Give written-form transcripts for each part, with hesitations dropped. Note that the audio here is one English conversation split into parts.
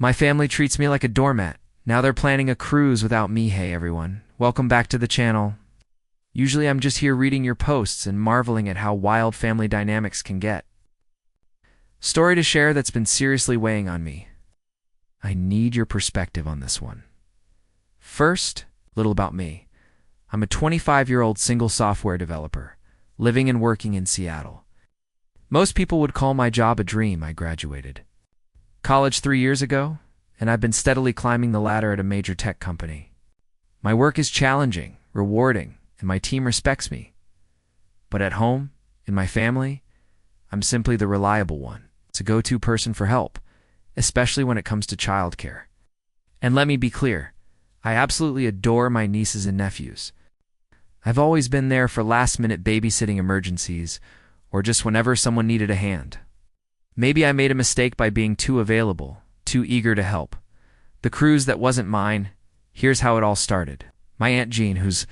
My family treats me like a doormat. Now they're planning a cruise without me. Hey everyone, welcome back to the channel. Usually I'm just here reading your posts and marveling at how wild family dynamics can get. Story to share that's been seriously weighing on me. I need your perspective on this one. First, little about me. I'm a 25-year-old single software developer, living and working in Seattle. Most people would call my job a dream. I graduated college 3 years ago, and I've been steadily climbing the ladder at a major tech company. My work is challenging, rewarding, and my team respects me. But at home, in my family, I'm simply the reliable one. It's a go-to person for help, especially when it comes to childcare. And let me be clear, I absolutely adore my nieces and nephews. I've always been there for last-minute babysitting emergencies, or just whenever someone needed a hand. Maybe I made a mistake by being too available, too eager to help. The cruise that wasn't mine, here's how it all started. My Aunt Jean, who's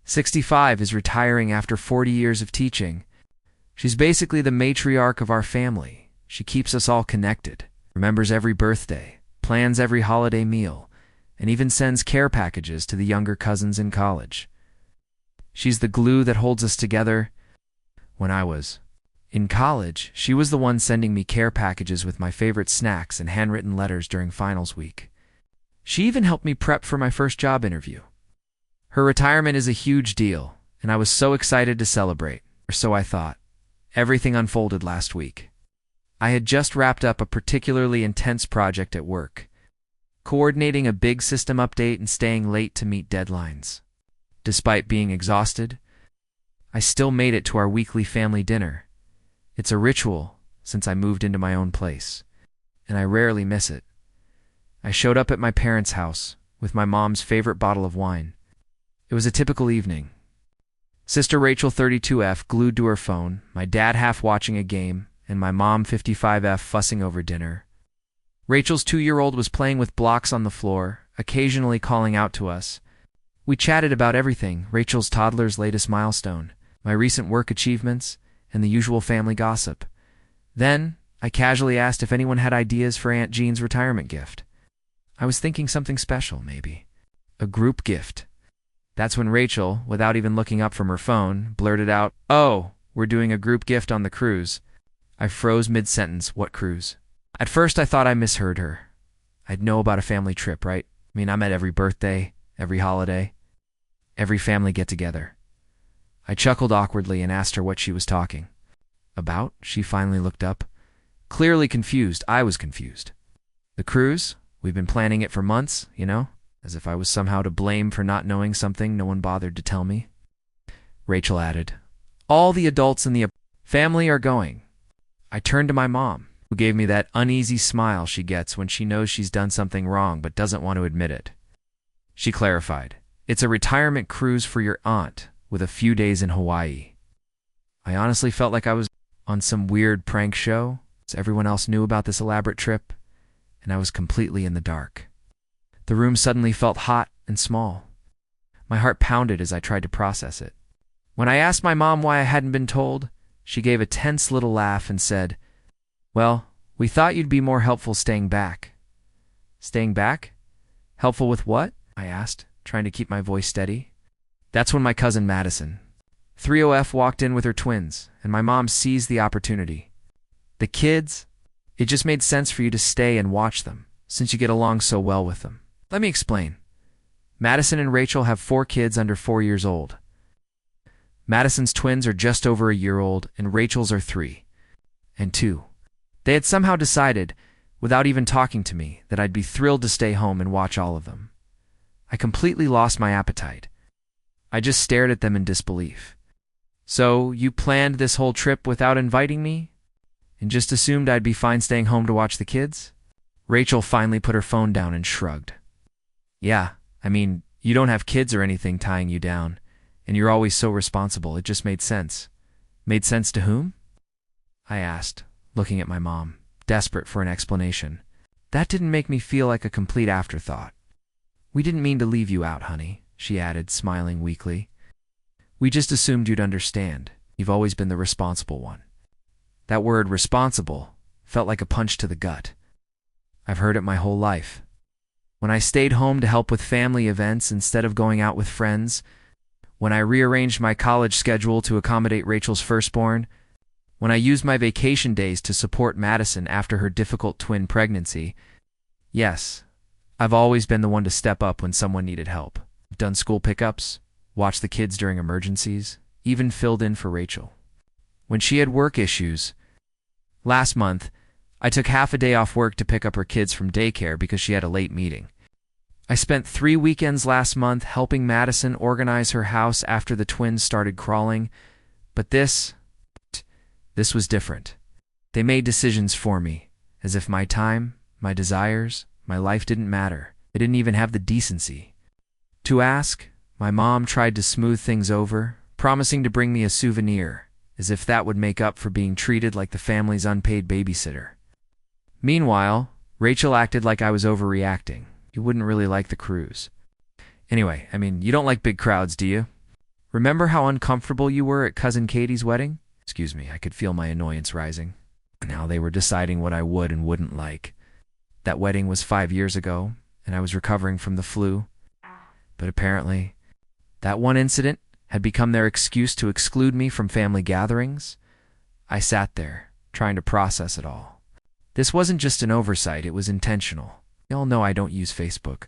65, is retiring after 40 years of teaching. She's basically the matriarch of our family. She keeps us all connected, remembers every birthday, plans every holiday meal, and even sends care packages to the younger cousins in college. She's the glue that holds us together. When I was in college, she was the one sending me care packages with my favorite snacks and handwritten letters during finals week. She even helped me prep for my first job interview. Her retirement is a huge deal, and I was so excited to celebrate, or so I thought. Everything unfolded last week. I had just wrapped up a particularly intense project at work, coordinating a big system update and staying late to meet deadlines. Despite being exhausted, I still made it to our weekly family dinner. It's a ritual since I moved into my own place, and I rarely miss it. I showed up at my parents' house with my mom's favorite bottle of wine. It was a typical evening. Sister Rachel 32F glued to her phone, my dad half watching a game, and my mom 55F fussing over dinner. Rachel's 2-year-old was playing with blocks on the floor, occasionally calling out to us. We chatted about everything, Rachel's toddler's latest milestone, my recent work achievements, and the usual family gossip. Then, I casually asked if anyone had ideas for Aunt Jean's retirement gift. I was thinking something special, maybe. A group gift. That's when Rachel, without even looking up from her phone, blurted out, "Oh, we're doing a group gift on the cruise." I froze mid-sentence. What cruise? At first I thought I misheard her. I'd know about a family trip, right? I mean, I'm at every birthday, every holiday, every family get-together. I chuckled awkwardly and asked her what she was talking about. She finally looked up. Clearly confused. I was confused. The cruise? We've been planning it for months, you know? As if I was somehow to blame for not knowing something no one bothered to tell me. Rachel added, "All the adults in the family are going." I turned to my mom, who gave me that uneasy smile she gets when she knows she's done something wrong but doesn't want to admit it. She clarified, "It's a retirement cruise for your aunt, with a few days in Hawaii." I honestly felt like I was on some weird prank show, as everyone else knew about this elaborate trip, and I was completely in the dark. The room suddenly felt hot and small. My heart pounded as I tried to process it. When I asked my mom why I hadn't been told, she gave a tense little laugh and said, "Well, we thought you'd be more helpful staying back." Staying back? Helpful with what? I asked, trying to keep my voice steady. That's when my cousin Madison, 30F, walked in with her twins, and my mom seized the opportunity. "The kids? It just made sense for you to stay and watch them, since you get along so well with them." Let me explain. Madison and Rachel have 4 kids under 4 years old. Madison's twins are just over a year old, and Rachel's are 3 and 2. They had somehow decided, without even talking to me, that I'd be thrilled to stay home and watch all of them. I completely lost my appetite. I just stared at them in disbelief. "So, you planned this whole trip without inviting me? And just assumed I'd be fine staying home to watch the kids?" Rachel finally put her phone down and shrugged. "Yeah, I mean, you don't have kids or anything tying you down, and you're always so responsible. It just made sense." "Made sense to whom?" I asked, looking at my mom, desperate for an explanation. That didn't make me feel like a complete afterthought. "We didn't mean to leave you out, honey," she added, smiling weakly. "We just assumed you'd understand. You've always been the responsible one." That word, responsible, felt like a punch to the gut. I've heard it my whole life. When I stayed home to help with family events instead of going out with friends, when I rearranged my college schedule to accommodate Rachel's firstborn, when I used my vacation days to support Madison after her difficult twin pregnancy. Yes, I've always been the one to step up when someone needed help. I've done school pickups, watched the kids during emergencies, even filled in for Rachel when she had work issues. Last month, I took half a day off work to pick up her kids from daycare because she had a late meeting. I spent 3 weekends last month helping Madison organize her house after the twins started crawling, but this was different. They made decisions for me, as if my time, my desires, my life didn't matter. They didn't even have the decency to ask. My mom tried to smooth things over, promising to bring me a souvenir, as if that would make up for being treated like the family's unpaid babysitter. Meanwhile, Rachel acted like I was overreacting. You wouldn't really like the cruise. Anyway, you don't like big crowds, do you? Remember how uncomfortable you were at Cousin Katie's wedding? Excuse me, I could feel my annoyance rising. Now they were deciding what I would and wouldn't like. That wedding was 5 years ago, and I was recovering from the flu. But apparently, that one incident had become their excuse to exclude me from family gatherings. I sat there, trying to process it all. This wasn't just an oversight, it was intentional. Y'all know I don't use Facebook,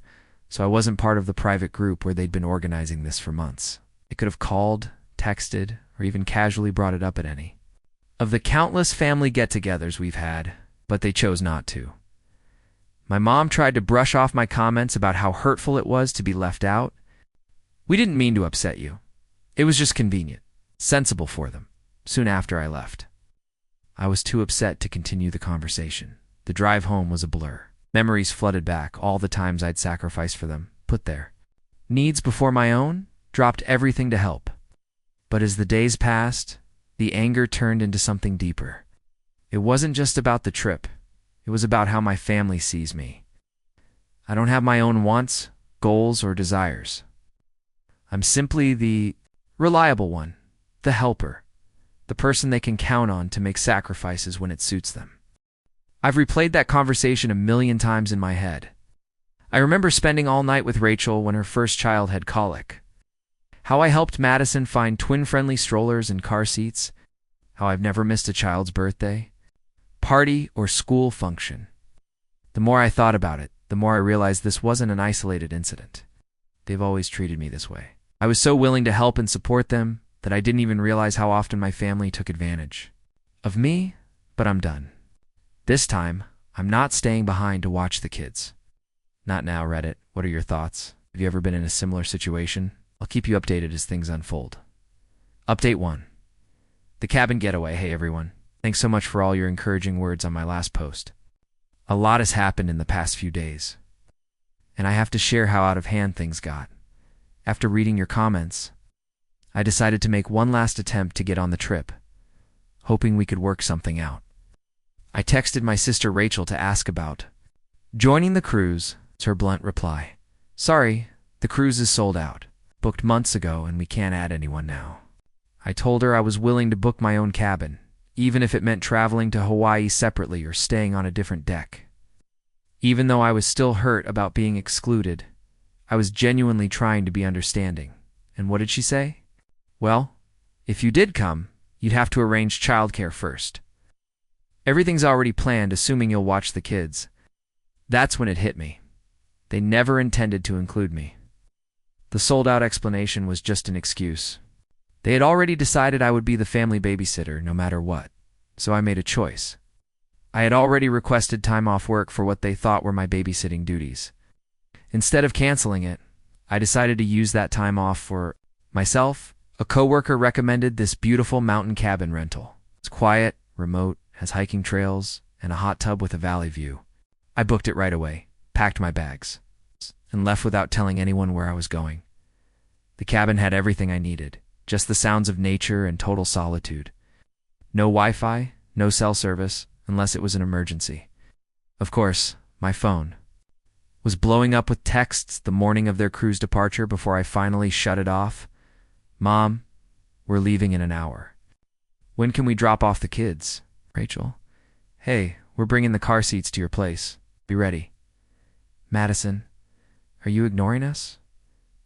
so I wasn't part of the private group where they'd been organizing this for months. I could have called, texted, or even casually brought it up at any of the countless family get-togethers we've had, but they chose not to. My mom tried to brush off my comments about how hurtful it was to be left out. We didn't mean to upset you. It was just convenient, sensible for them, soon after I left. I was too upset to continue the conversation. The drive home was a blur. Memories flooded back, all the times I'd sacrificed for them, put their needs before my own, dropped everything to help. But as the days passed, the anger turned into something deeper. It wasn't just about the trip. It was about how my family sees me. I don't have my own wants, goals, or desires. I'm simply the reliable one, the helper, the person they can count on to make sacrifices when it suits them. I've replayed that conversation 1,000,000 times in my head. I remember spending all night with Rachel when her first child had colic. How I helped Madison find twin-friendly strollers and car seats. How I've never missed a child's birthday, party, or school function. The more I thought about it, the more I realized this wasn't an isolated incident. They've always treated me this way. I was so willing to help and support them that I didn't even realize how often my family took advantage of me, but I'm done. This time, I'm not staying behind to watch the kids. Not now, Reddit. What are your thoughts? Have you ever been in a similar situation? I'll keep you updated as things unfold. Update 1. The cabin getaway. Hey everyone. Thanks so much for all your encouraging words on my last post. A lot has happened in the past few days, and I have to share how out of hand things got. After reading your comments, I decided to make one last attempt to get on the trip, hoping we could work something out. I texted my sister Rachel to ask about joining the cruise. Her blunt reply: "Sorry, the cruise is sold out. Booked months ago and we can't add anyone now." I told her I was willing to book my own cabin, even if it meant traveling to Hawaii separately or staying on a different deck. Even though I was still hurt about being excluded, I was genuinely trying to be understanding. And what did she say? Well, if you did come, you'd have to arrange childcare first. Everything's already planned, assuming you'll watch the kids. That's when it hit me. They never intended to include me. The sold-out explanation was just an excuse. They had already decided I would be the family babysitter no matter what, so I made a choice. I had already requested time off work for what they thought were my babysitting duties. Instead of canceling it, I decided to use that time off for myself. A coworker recommended this beautiful mountain cabin rental. It's quiet, remote, has hiking trails, and a hot tub with a valley view. I booked it right away, packed my bags, and left without telling anyone where I was going. The cabin had everything I needed, just the sounds of nature and total solitude. No Wi-Fi, no cell service, unless it was an emergency. Of course, my phone was blowing up with texts the morning of their cruise departure before I finally shut it off. "Mom, we're leaving in an hour. When can we drop off the kids?" Rachel: "Hey, we're bringing the car seats to your place. Be ready. Madison, are you ignoring us?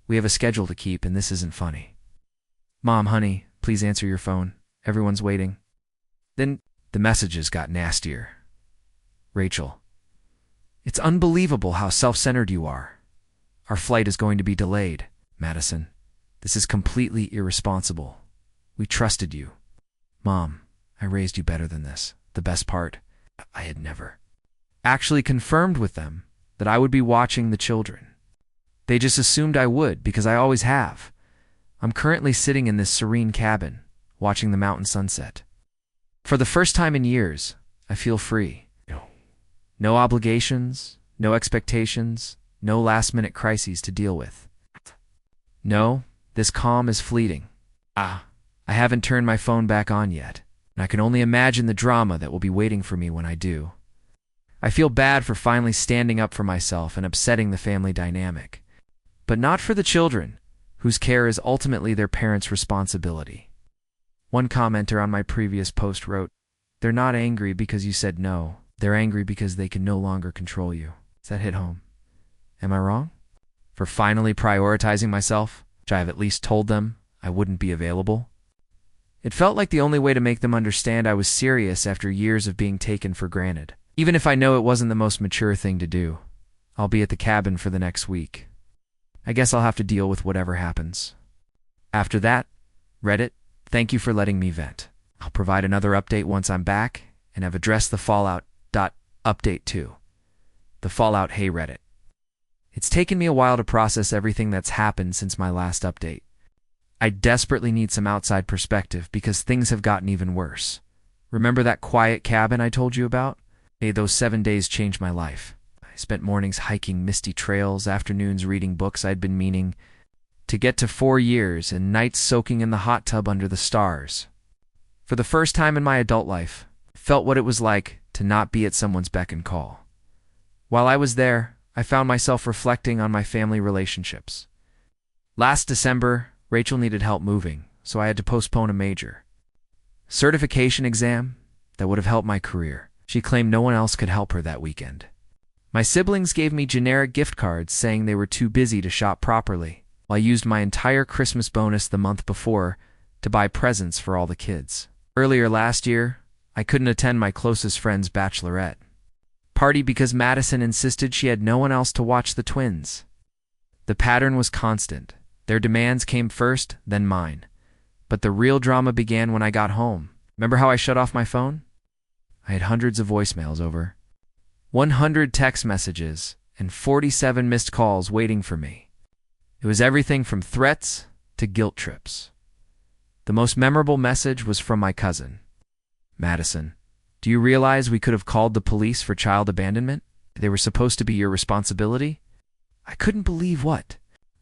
We have a schedule to keep, and this isn't funny. Mom, honey, please answer your phone. Everyone's waiting. Then the messages got nastier. Rachel, it's unbelievable how self-centered you are. Our flight is going to be delayed. Madison, this is completely irresponsible. We trusted you. Mom, I raised you better than this. The best part, I had never actually confirmed with them that I would be watching the children. They just assumed I would because I always have. I'm currently sitting in this serene cabin, watching the mountain sunset. For the first time in years, I feel free. No obligations, no expectations, no last-minute crises to deal with. No, this calm is fleeting. I haven't turned my phone back on yet, and I can only imagine the drama that will be waiting for me when I do. I feel bad for finally standing up for myself and upsetting the family dynamic, but not for the children, whose care is ultimately their parents' responsibility. One commenter on my previous post wrote, "They're not angry because you said no. They're angry because they can no longer control you." Does that hit home? Am I wrong? For finally prioritizing myself, which I have at least told them I wouldn't be available? It felt like the only way to make them understand I was serious after years of being taken for granted. Even if I know it wasn't the most mature thing to do, I'll be at the cabin for the next week. I guess I'll have to deal with whatever happens. After that, Reddit, thank you for letting me vent. I'll provide another update once I'm back and have addressed the fallout. Update 2. The fallout. Hey Reddit. It's taken me a while to process everything that's happened since my last update. I desperately need some outside perspective because things have gotten even worse. Remember that quiet cabin I told you about? Hey, those 7 days changed my life. I spent mornings hiking misty trails, afternoons reading books I'd been meaning to get to 4 years, and nights soaking in the hot tub under the stars. For the first time in my adult life, I felt what it was like to not be at someone's beck and call. While I was there, I found myself reflecting on my family relationships. Last December, Rachel needed help moving, so I had to postpone a major certification exam that would have helped my career. She claimed no one else could help her that weekend. My siblings gave me generic gift cards saying they were too busy to shop properly, while I used my entire Christmas bonus the month before to buy presents for all the kids. Earlier last year, I couldn't attend my closest friend's bachelorette party because Madison insisted she had no one else to watch the twins. The pattern was constant. Their demands came first, then mine. But the real drama began when I got home. Remember how I shut off my phone? I had hundreds of voicemails over 100 text messages and 47 missed calls waiting for me. It was everything from threats to guilt trips. The most memorable message was from my cousin. "Madison, do you realize we could have called the police for child abandonment? They were supposed to be your responsibility?" I couldn't believe what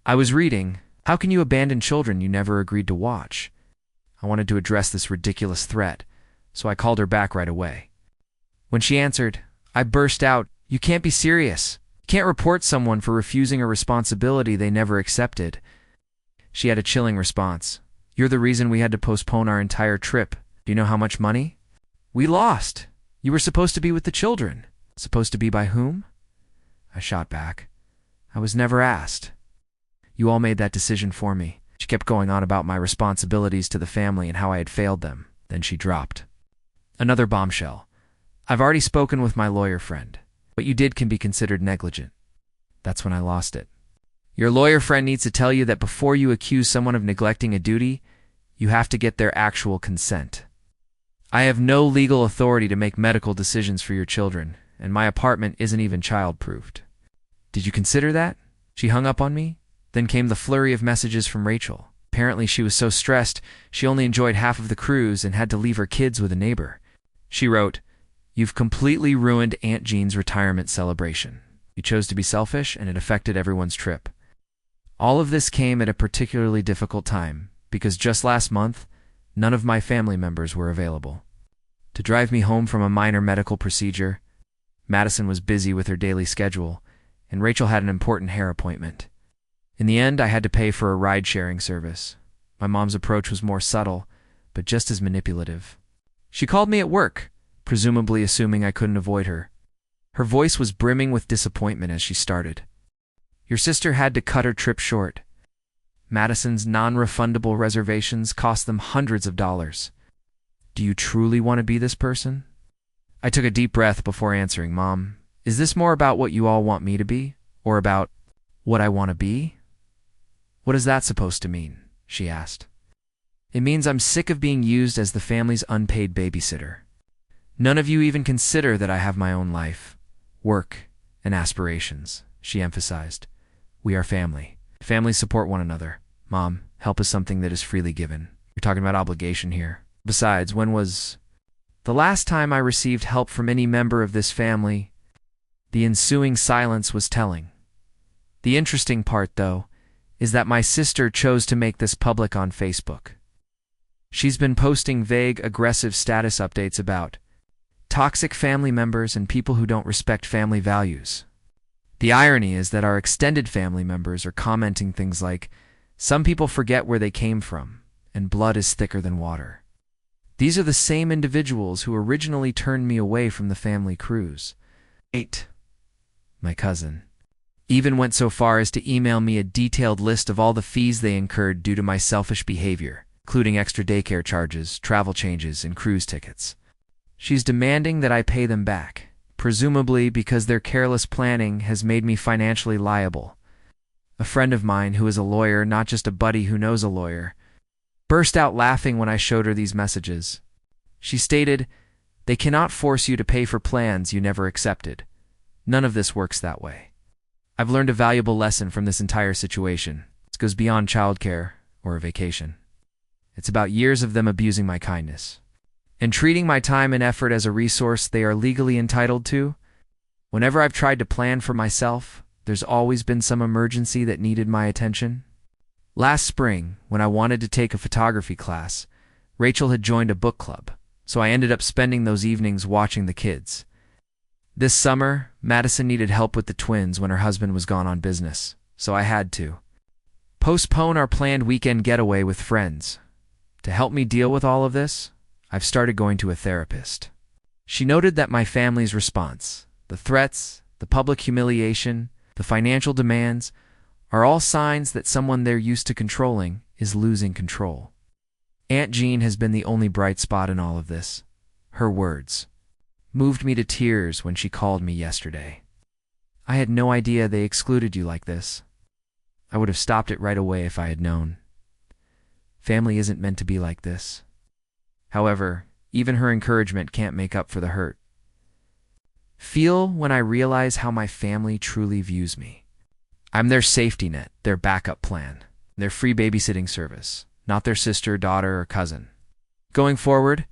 I was reading. How can you abandon children you never agreed to watch? I wanted to address this ridiculous threat, so I called her back right away. When she answered, I burst out, "You can't be serious. You can't report someone for refusing a responsibility they never accepted." She had a chilling response. "You're the reason we had to postpone our entire trip. Do you know how much money we lost? You were supposed to be with the children." Supposed to be by whom? I shot back. "I was never asked. You all made that decision for me." She kept going on about my responsibilities to the family and how I had failed them. Then she dropped another bombshell. "I've already spoken with my lawyer friend. What you did can be considered negligent." That's when I lost it. Your lawyer friend needs to tell you that before you accuse someone of neglecting a duty, you have to get their actual consent. I have no legal authority to make medical decisions for your children, and my apartment isn't even child-proofed. Did you consider that? She hung up on me. Then came the flurry of messages from Rachel. Apparently she was so stressed, she only enjoyed half of the cruise and had to leave her kids with a neighbor. She wrote, "You've completely ruined Aunt Jean's retirement celebration. You chose to be selfish, and it affected everyone's trip." All of this came at a particularly difficult time, because just last month, none of my family members were available to drive me home from a minor medical procedure. Madison was busy with her daily schedule, and Rachel had an important hair appointment. In the end, I had to pay for a ride-sharing service. My mom's approach was more subtle, but just as manipulative. She called me at work, presumably assuming I couldn't avoid her. Her voice was brimming with disappointment as she started. Your sister had to cut her trip short. Madison's non-refundable reservations cost them hundreds of dollars. Do you truly want to be this person? I took a deep breath before answering, Mom. Is this more about what you all want me to be, or about what I want to be? What is that supposed to mean? She asked. It means I'm sick of being used as the family's unpaid babysitter. None of you even consider that I have my own life, work, and aspirations, she emphasized. We are family. Families support one another. Mom, help is something that is freely given. You're talking about obligation here. Besides, when was the last time I received help from any member of this family? The ensuing silence was telling. The interesting part, though, is that my sister chose to make this public on Facebook. She's been posting vague, aggressive status updates about toxic family members and people who don't respect family values. The irony is that our extended family members are commenting things like, some people forget where they came from, and blood is thicker than water. These are the same individuals who originally turned me away from the family cruise. 8. My cousin even went so far as to email me a detailed list of all the fees they incurred due to my selfish behavior, including extra daycare charges, travel changes, and cruise tickets. She's demanding that I pay them back, presumably because their careless planning has made me financially liable. A friend of mine who is a lawyer, not just a buddy who knows a lawyer, burst out laughing when I showed her these messages. She stated, "They cannot force you to pay for plans you never accepted. None of this works that way." I've learned a valuable lesson from this entire situation. It goes beyond childcare or a vacation. It's about years of them abusing my kindness and treating my time and effort as a resource they are legally entitled to. Whenever I've tried to plan for myself, there's always been some emergency that needed my attention. Last spring, when I wanted to take a photography class, Rachel had joined a book club, so I ended up spending those evenings watching the kids. This summer, Madison needed help with the twins when her husband was gone on business, so I had to postpone our planned weekend getaway with friends. To help me deal with all of this, I've started going to a therapist. She noted that my family's response, the threats, the public humiliation, the financial demands, are all signs that someone they're used to controlling is losing control. Aunt Jean has been the only bright spot in all of this. Her words moved me to tears when she called me yesterday. I had no idea they excluded you like this. I would have stopped it right away if I had known. Family isn't meant to be like this. However, even her encouragement can't make up for the hurt. Feel when I realize how my family truly views me. I'm their safety net, their backup plan, their free babysitting service, not their sister, daughter, or cousin. Going forward,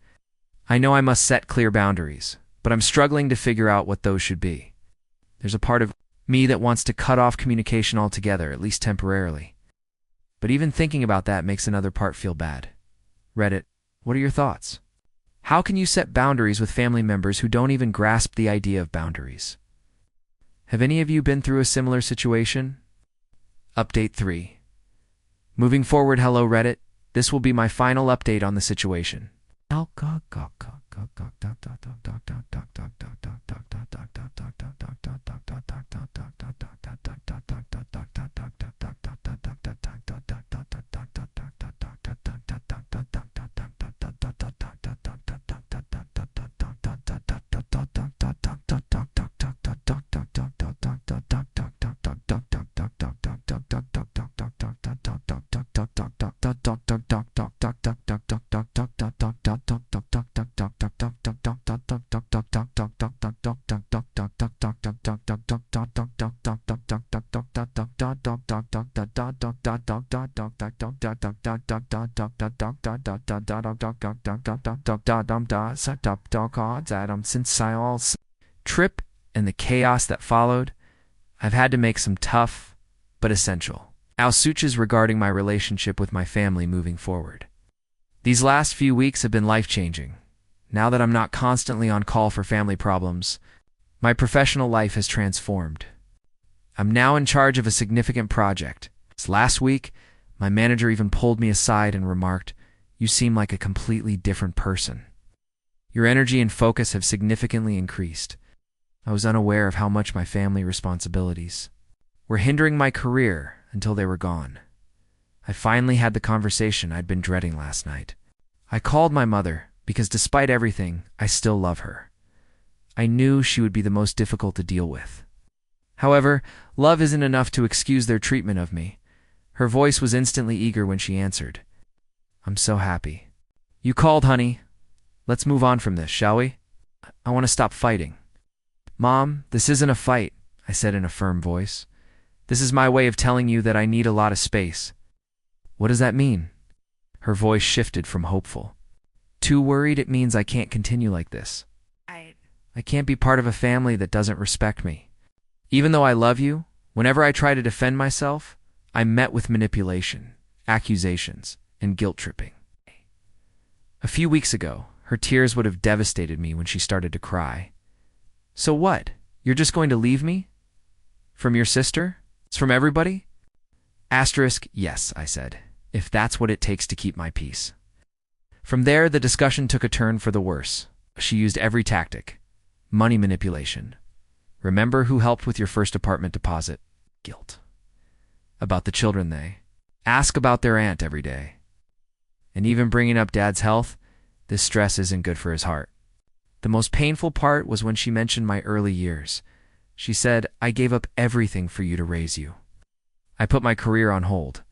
I know I must set clear boundaries, but I'm struggling to figure out what those should be. There's a part of me that wants to cut off communication altogether, at least temporarily. But even thinking about that makes another part feel bad. Reddit, what are your thoughts? How can you set boundaries with family members who don't even grasp the idea of boundaries? Have any of you been through a similar situation? Update 3. Moving forward, hello Reddit. This will be my final update on the situation. Since Syal's trip and the chaos that followed, I've had to make some tough but essential switches regarding my relationship with my family moving forward. These last few weeks have been life-changing. Now that I'm not constantly on call for family problems, my professional life has transformed. I'm now in charge of a significant project. Last week, my manager even pulled me aside and remarked, "You seem like a completely different person. Your energy and focus have significantly increased." I was unaware of how much my family responsibilities were hindering my career until they were gone. I finally had the conversation I'd been dreading last night. I called my mother because despite everything, I still love her. I knew she would be the most difficult to deal with. However, love isn't enough to excuse their treatment of me. Her voice was instantly eager when she answered. "I'm so happy. You called, honey. Let's move on from this, shall we? I want to stop fighting." "Mom, this isn't a fight," I said in a firm voice. "This is my way of telling you that I need a lot of space." "What does that mean?" Her voice shifted from hopeful. "Too worried it means I can't continue like this. I can't be part of a family that doesn't respect me. Even though I love you, whenever I try to defend myself, I'm met with manipulation, accusations, and guilt tripping." A few weeks ago, her tears would have devastated me when she started to cry. "So what? You're just going to leave me? From your sister? It's from everybody?" Yes, I said, if that's what it takes to keep my peace. From there, the discussion took a turn for the worse. She used every tactic. Money manipulation. Remember who helped with your first apartment deposit? Guilt. About the children they ask about their aunt every day. And even bringing up Dad's health, this stress isn't good for his heart. The most painful part was when she mentioned my early years. She said, "I gave up everything for you to raise you." I put my career on hold.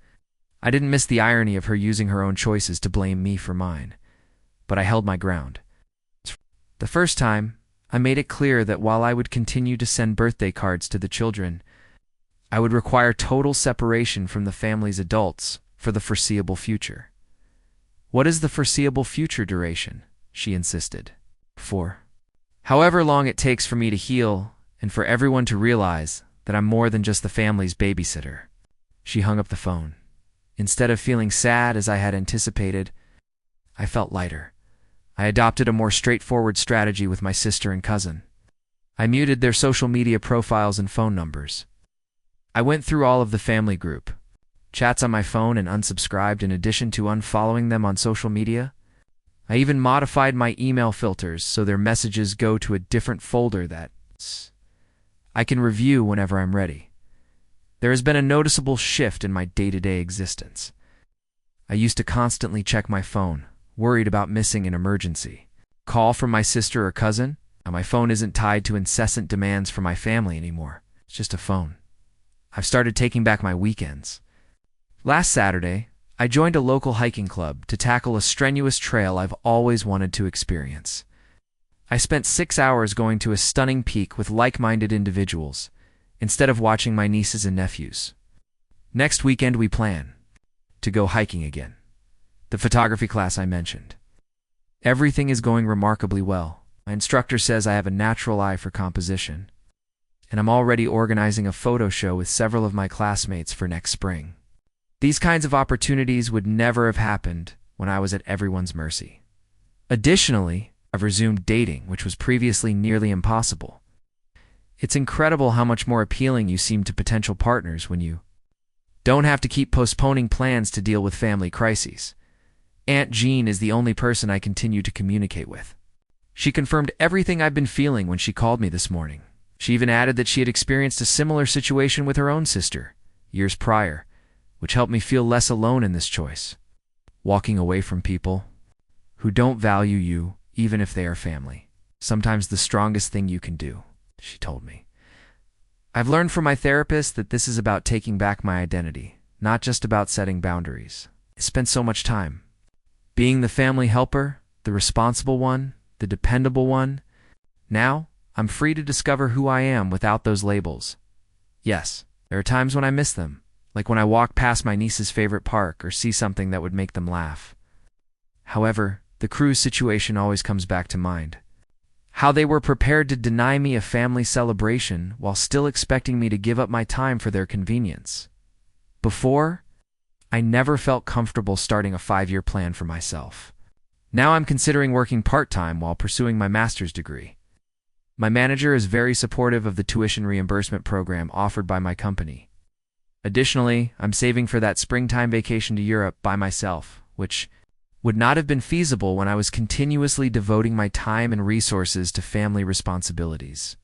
I didn't miss the irony of her using her own choices to blame me for mine, but I held my ground. The first time, I made it clear that while I would continue to send birthday cards to the children, I would require total separation from the family's adults for the foreseeable future. "What is the foreseeable future duration?" she insisted. "For however long it takes for me to heal and for everyone to realize that I'm more than just the family's babysitter." She hung up the phone. Instead of feeling sad as I had anticipated, I felt lighter. I adopted a more straightforward strategy with my sister and cousin. I muted their social media profiles and phone numbers. I went through all of the family group chats on my phone and unsubscribed in addition to unfollowing them on social media. I even modified my email filters so their messages go to a different folder that I can review whenever I'm ready. There has been a noticeable shift in my day-to-day existence. I used to constantly check my phone, worried about missing an emergency call from my sister or cousin. Now my phone isn't tied to incessant demands from my family anymore. It's just a phone. I've started taking back my weekends. Last Saturday, I joined a local hiking club to tackle a strenuous trail I've always wanted to experience. I spent 6 hours going to a stunning peak with like-minded individuals, instead of watching my nieces and nephews. Next weekend we plan to go hiking again. The photography class I mentioned. Everything is going remarkably well. My instructor says I have a natural eye for composition, and I'm already organizing a photo show with several of my classmates for next spring. These kinds of opportunities would never have happened when I was at everyone's mercy. Additionally, I've resumed dating, which was previously nearly impossible. It's incredible how much more appealing you seem to potential partners when you don't have to keep postponing plans to deal with family crises. Aunt Jean is the only person I continue to communicate with. She confirmed everything I've been feeling when she called me this morning. She even added that she had experienced a similar situation with her own sister years prior, which helped me feel less alone in this choice. Walking away from people who don't value you, even if they are family, sometimes the strongest thing you can do, she told me. I've learned from my therapist that this is about taking back my identity, not just about setting boundaries. I spent so much time being the family helper, the responsible one, the dependable one. Now, I'm free to discover who I am without those labels. Yes, there are times when I miss them, like when I walk past my niece's favorite park or see something that would make them laugh. However, the cruise situation always comes back to mind. How they were prepared to deny me a family celebration while still expecting me to give up my time for their convenience. Before, I never felt comfortable starting a 5-year plan for myself. Now I'm considering working part-time while pursuing my master's degree. My manager is very supportive of the tuition reimbursement program offered by my company. Additionally, I'm saving for that springtime vacation to Europe by myself, which would not have been feasible when I was continuously devoting my time and resources to family responsibilities.